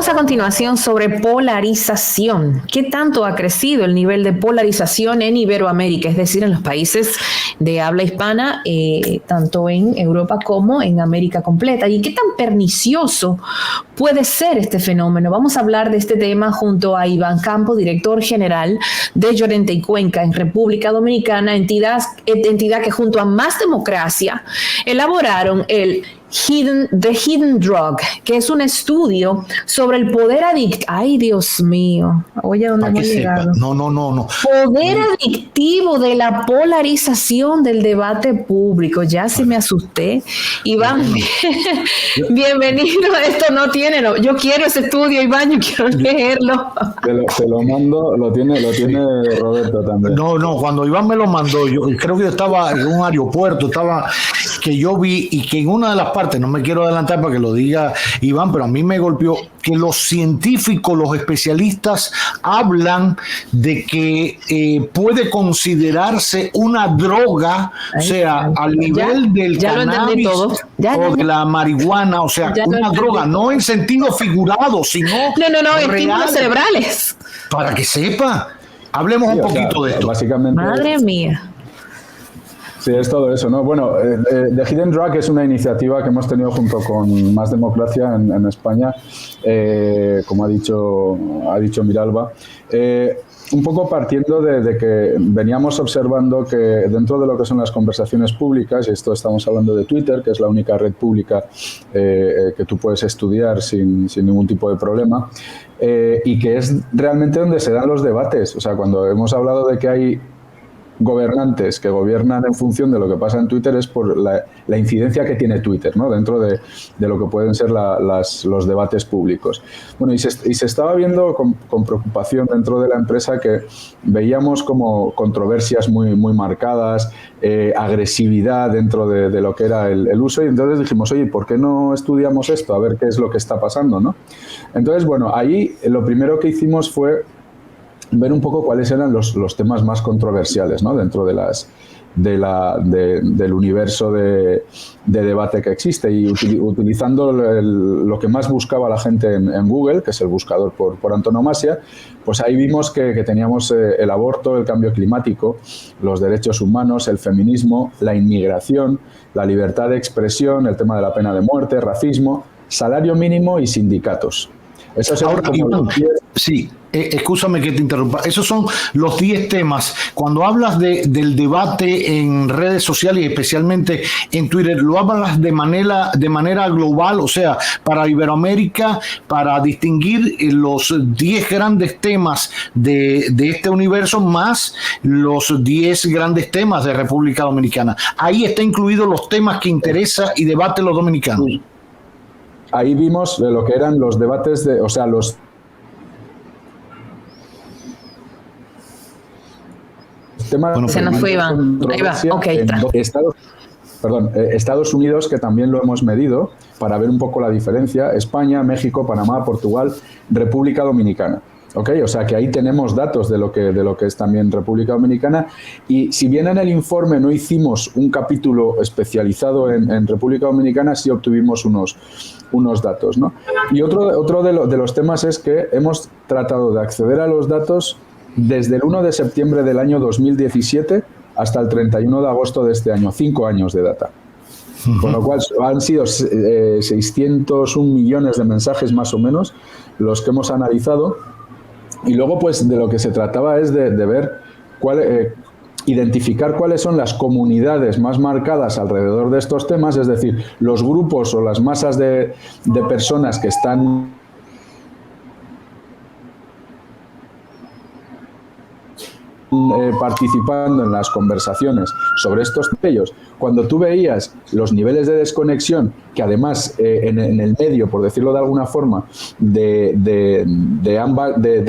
Hablamos a continuación sobre polarización. ¿Qué tanto ha crecido el nivel de polarización en Iberoamérica, es decir, en los países de habla hispana, tanto en Europa como en América completa? ¿Y qué tan pernicioso puede ser este fenómeno? Vamos a hablar de este tema junto a Iván Campo, director general de Llorente y Cuenca en República Dominicana, entidad que junto a Más Democracia elaboraron The Hidden Drug, que es un estudio sobre el poder adictivo. Ay, Dios mío. Oye, ¿dónde hemos llegado? No. Poder adictivo de la polarización del debate público. Ya sí me asusté. Iván, bienvenido. Esto no tiene. No. Yo quiero ese estudio, Iván. Yo quiero leerlo. Te lo mando. Lo tiene Roberto también. No. Cuando Iván me lo mandó, yo creo que yo estaba en un aeropuerto, que yo vi, y que en una de las partes, no me quiero adelantar para que lo diga Iván, pero a mí me golpeó que los científicos, los especialistas hablan de que puede considerarse una droga, o sea, al nivel del cannabis o de la marihuana, o sea, una droga, no en sentido figurado, sino no, estímulos cerebrales. Para que sepa, hablemos un poquito de esto. Básicamente, madre mía. Sí, es todo eso, ¿no? Bueno, The Hidden Drug es una iniciativa que hemos tenido junto con Más Democracia en España, como ha dicho Miralba, un poco partiendo de que veníamos observando que dentro de lo que son las conversaciones públicas, y esto estamos hablando de Twitter, que es la única red pública que tú puedes estudiar sin ningún tipo de problema, y que es realmente donde se dan los debates. O sea, cuando hemos hablado de que hay gobernantes que gobiernan en función de lo que pasa en Twitter, es por la incidencia que tiene Twitter, ¿no? Dentro de lo que pueden ser los debates públicos. Bueno, y se estaba viendo con preocupación dentro de la empresa que veíamos como controversias muy marcadas, agresividad dentro de lo que era el uso, y entonces dijimos, oye, ¿por qué no estudiamos esto? A ver qué es lo que está pasando, ¿no? Entonces, bueno, ahí lo primero que hicimos fue ver un poco cuáles eran los temas más controversiales, ¿no? Dentro del universo de debate que existe, y utilizando lo que más buscaba la gente en Google, que es el buscador por antonomasia, pues ahí vimos que teníamos el aborto, el cambio climático, los derechos humanos, el feminismo, la inmigración, la libertad de expresión, el tema de la pena de muerte, racismo, salario mínimo y sindicatos. Esos son como los 10. Sí, excúsame que te interrumpa. Esos son los 10 temas. Cuando hablas del debate en redes sociales y especialmente en Twitter, ¿lo hablas de manera global? O sea, para Iberoamérica, para distinguir los 10 grandes temas de este universo más los 10 grandes temas de República Dominicana. Ahí está incluidos los temas que interesa y debate los dominicanos. Sí. Ahí vimos lo que eran los debates los temas. Bueno, se nos fue Iván. Ahí va. Okay, Estados Unidos, que también lo hemos medido para ver un poco la diferencia. España, México, Panamá, Portugal, República Dominicana. ¿Okay? O sea que ahí tenemos datos de lo que es también República Dominicana, y si bien en el informe no hicimos un capítulo especializado en República Dominicana, sí obtuvimos unos datos, ¿no? Y otro de los temas es que hemos tratado de acceder a los datos desde el 1 de septiembre del año 2017 hasta el 31 de agosto de este año, 5 años de data. Con lo cual han sido 601 millones de mensajes más o menos los que hemos analizado. Y luego, pues, de lo que se trataba es de ver identificar cuáles son las comunidades más marcadas alrededor de estos temas, es decir, los grupos o las masas de personas que están participando en las conversaciones sobre estos temas. Cuando tú veías los niveles de desconexión, que además en el medio, por decirlo de alguna forma, de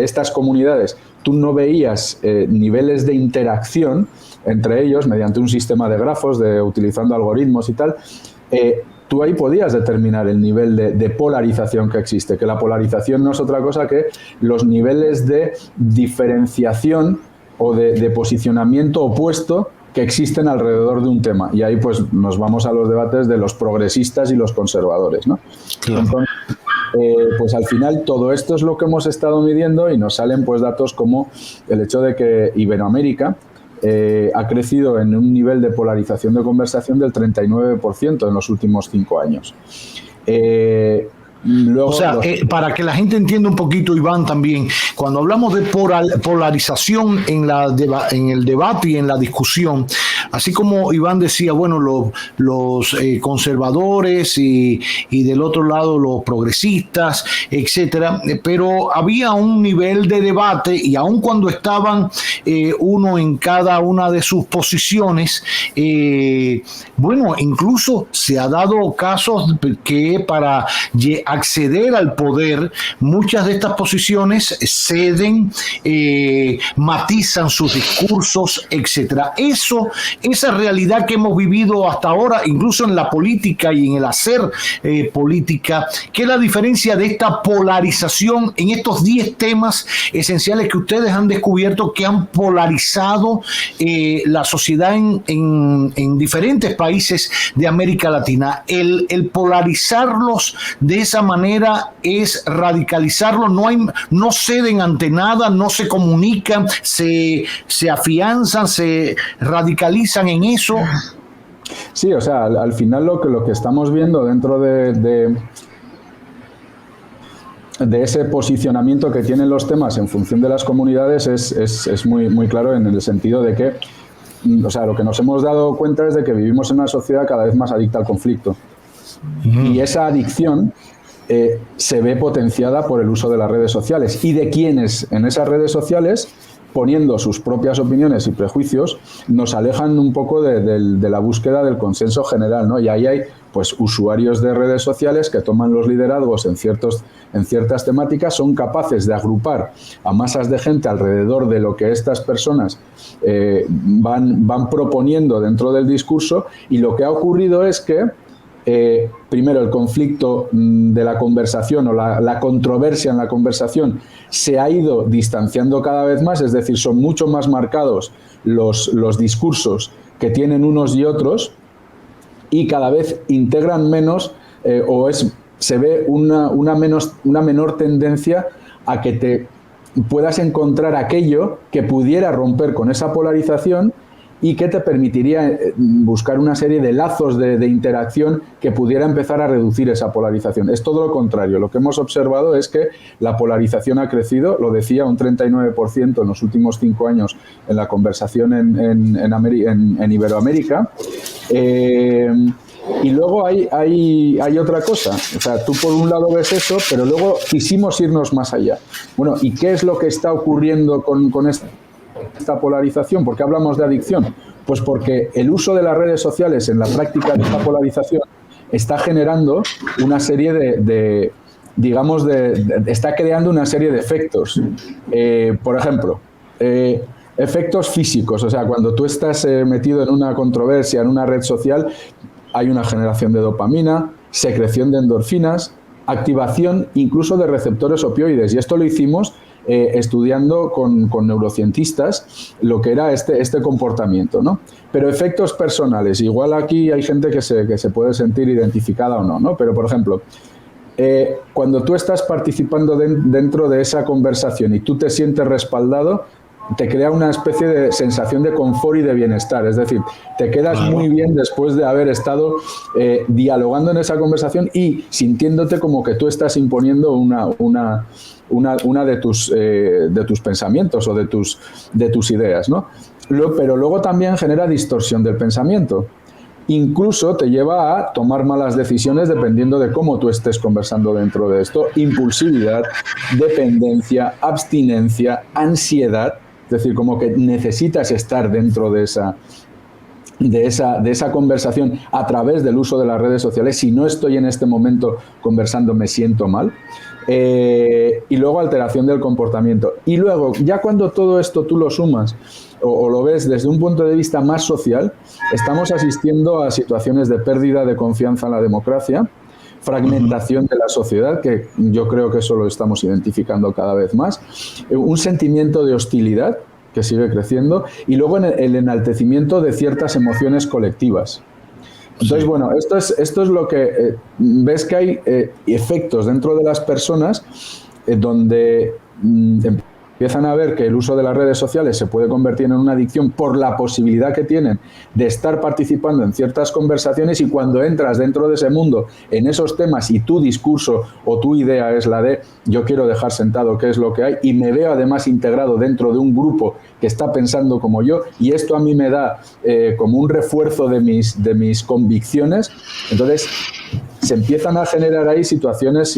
estas comunidades, tú no veías niveles de interacción entre ellos mediante un sistema de grafos, utilizando algoritmos y tal, tú ahí podías determinar el nivel de polarización que existe, que la polarización no es otra cosa que los niveles de diferenciación o de posicionamiento opuesto que existen alrededor de un tema. Y ahí pues nos vamos a los debates de los progresistas y los conservadores, ¿no? Claro. pues al final todo esto es lo que hemos estado midiendo y nos salen pues datos como el hecho de que Iberoamérica ha crecido en un nivel de polarización de conversación del 39% en los últimos 5 años. Luego, o sea, para que la gente entienda un poquito, Iván, también, cuando hablamos de polarización en el debate y en la discusión, así como Iván decía, bueno, los conservadores y del otro lado los progresistas, etcétera, pero había un nivel de debate y aun cuando estaban uno en cada una de sus posiciones, bueno, incluso se ha dado casos que para acceder al poder, muchas de estas posiciones ceden, matizan sus discursos, etcétera. Esa realidad que hemos vivido hasta ahora, incluso en la política y en el hacer política, ¿qué es la diferencia de esta polarización en estos 10 temas esenciales que ustedes han descubierto que han polarizado la sociedad en diferentes países de América Latina? El polarizarlos de esa manera es radicalizarlos, no ceden ante nada, no se comunican, se afianzan, se radicalizan en eso. Sí, o sea, al final lo que estamos viendo dentro de ese posicionamiento que tienen los temas en función de las comunidades es muy, muy claro en el sentido de que, o sea, lo que nos hemos dado cuenta es de que vivimos en una sociedad cada vez más adicta al conflicto. Y esa adicción se ve potenciada por el uso de las redes sociales y de quienes en esas redes sociales, poniendo sus propias opiniones y prejuicios, nos alejan un poco de la búsqueda del consenso general, ¿no? Y ahí hay pues usuarios de redes sociales que toman los liderazgos en ciertas temáticas, son capaces de agrupar a masas de gente alrededor de lo que estas personas van proponiendo dentro del discurso, y lo que ha ocurrido es que primero, el conflicto de la conversación o la controversia en la conversación se ha ido distanciando cada vez más, es decir, son mucho más marcados los discursos que tienen unos y otros, y cada vez integran menos se ve una menor tendencia a que te puedas encontrar aquello que pudiera romper con esa polarización y que te permitiría buscar una serie de lazos de interacción que pudiera empezar a reducir esa polarización. Es todo lo contrario. Lo que hemos observado es que la polarización ha crecido, lo decía, un 39% en los últimos 5 años en la conversación en Iberoamérica. Y luego hay otra cosa. O sea, tú por un lado ves eso, pero luego quisimos irnos más allá. Bueno, ¿y qué es lo que está ocurriendo con esta polarización? ¿Por qué hablamos de adicción? Pues porque el uso de las redes sociales en la práctica de esta polarización está generando una serie está creando una serie de efectos. Por ejemplo, efectos físicos. O sea, cuando tú estás metido en una controversia, en una red social, hay una generación de dopamina, secreción de endorfinas, activación incluso de receptores opioides. Y esto lo hicimos estudiando con neurocientistas lo que era este comportamiento, ¿no? Pero efectos personales, igual aquí hay gente que se puede sentir identificada o no, ¿no? Pero, por ejemplo, cuando tú estás participando dentro de esa conversación y tú te sientes respaldado, te crea una especie de sensación de confort y de bienestar. Es decir, te quedas muy bien después de haber estado dialogando en esa conversación y sintiéndote como que tú estás imponiendo una de tus pensamientos o de tus ideas, ¿no? Pero luego también genera distorsión del pensamiento. Incluso te lleva a tomar malas decisiones dependiendo de cómo tú estés conversando dentro de esto. Impulsividad, dependencia, abstinencia, ansiedad. Es decir, como que necesitas estar dentro de esa conversación a través del uso de las redes sociales. Si no estoy en este momento conversando, me siento mal. Y luego alteración del comportamiento. Y luego, ya cuando todo esto tú lo sumas o lo ves desde un punto de vista más social, estamos asistiendo a situaciones de pérdida de confianza en la democracia, fragmentación de la sociedad, que yo creo que eso lo estamos identificando cada vez más, un sentimiento de hostilidad que sigue creciendo, y luego el enaltecimiento de ciertas emociones colectivas. Entonces, Sí. bueno, esto es lo que ves que hay efectos dentro de las personas donde empiezan a ver que el uso de las redes sociales se puede convertir en una adicción por la posibilidad que tienen de estar participando en ciertas conversaciones, y cuando entras dentro de ese mundo, en esos temas, y tu discurso o tu idea es la de yo quiero dejar sentado qué es lo que hay y me veo además integrado dentro de un grupo que está pensando como yo, y esto a mí me da como un refuerzo de mis convicciones, entonces se empiezan a generar ahí situaciones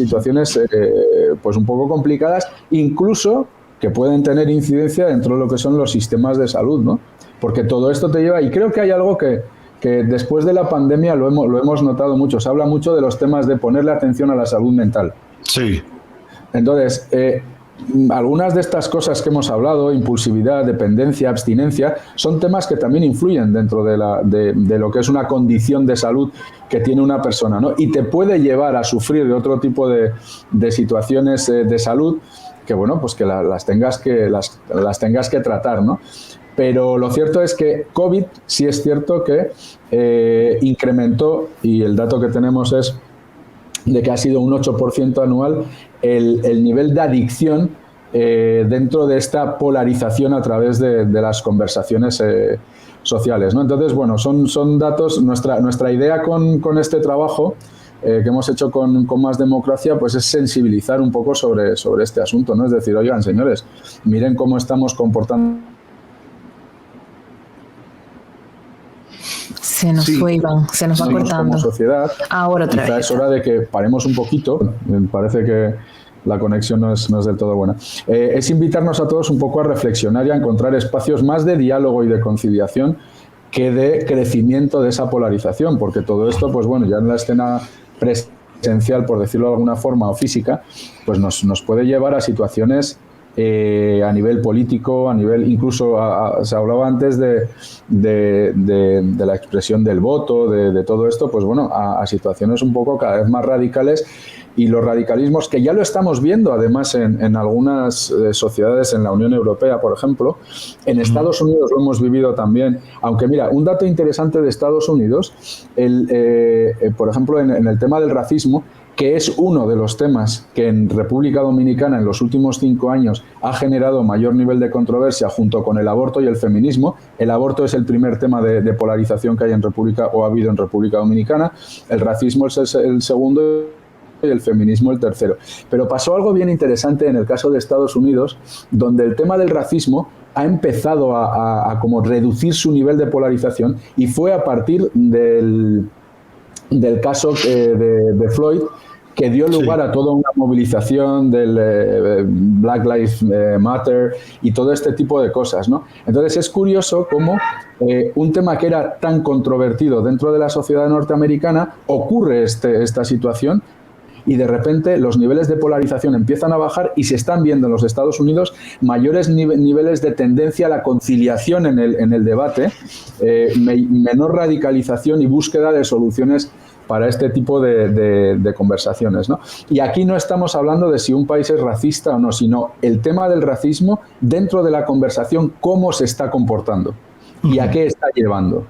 pues un poco complicadas, incluso que pueden tener incidencia dentro de lo que son los sistemas de salud, ¿no? Porque todo esto te lleva, y creo que hay algo que después de la pandemia lo hemos notado mucho, se habla mucho de los temas de ponerle atención a la salud mental. Sí. Entonces, algunas de estas cosas que hemos hablado, impulsividad, dependencia, abstinencia, son temas que también influyen dentro de lo que es una condición de salud que tiene una persona, ¿no? Y te puede llevar a sufrir de otro tipo de situaciones de salud que, bueno, pues que las tengas que tratar, ¿no? Pero lo cierto es que COVID sí es cierto que incrementó, y el dato que tenemos es de que ha sido un 8% anual el nivel de adicción dentro de esta polarización a través de las conversaciones sociales, ¿no? Entonces, bueno, son datos. Nuestra idea con este trabajo que hemos hecho con Más Democracia, pues es sensibilizar un poco sobre este asunto, ¿no? Es decir, oigan, señores, miren cómo estamos comportando. Se nos fue, Iván, se nos va cortando. Como sociedad, ahora otra quizá vez. es hora de que paremos un poquito. Me parece que la conexión no es del todo buena. Es invitarnos a todos un poco a reflexionar y a encontrar espacios más de diálogo y de conciliación que de crecimiento de esa polarización, porque todo esto, pues bueno, ya en la escena presencial, por decirlo de alguna forma, o física, pues nos puede llevar a situaciones a nivel político, a nivel incluso, se hablaba antes de la expresión del voto, de todo esto, pues bueno, a situaciones un poco cada vez más radicales, y los radicalismos que ya lo estamos viendo además en algunas sociedades en la Unión Europea, por ejemplo. En Estados Unidos lo hemos vivido también, aunque mira, un dato interesante de Estados Unidos, por ejemplo, en el tema del racismo, que es uno de los temas que en República Dominicana en los últimos 5 años ha generado mayor nivel de controversia junto con el aborto y el feminismo. El aborto es el primer tema de polarización que hay en República, o ha habido en República Dominicana. El racismo es el segundo y el feminismo el tercero. Pero pasó algo bien interesante en el caso de Estados Unidos, donde el tema del racismo ha empezado a como reducir su nivel de polarización, y fue a partir del caso de Floyd, que dio lugar a toda una movilización del Black Lives Matter y todo este tipo de cosas, ¿no? Entonces es curioso cómo un tema que era tan controvertido dentro de la sociedad norteamericana ocurre esta situación, y de repente los niveles de polarización empiezan a bajar, y se están viendo en los Estados Unidos mayores niveles de tendencia a la conciliación en el debate, menor radicalización y búsqueda de soluciones para este tipo de conversaciones, ¿no? Y aquí no estamos hablando de si un país es racista o no, sino el tema del racismo dentro de la conversación, cómo se está comportando y a qué está llevando.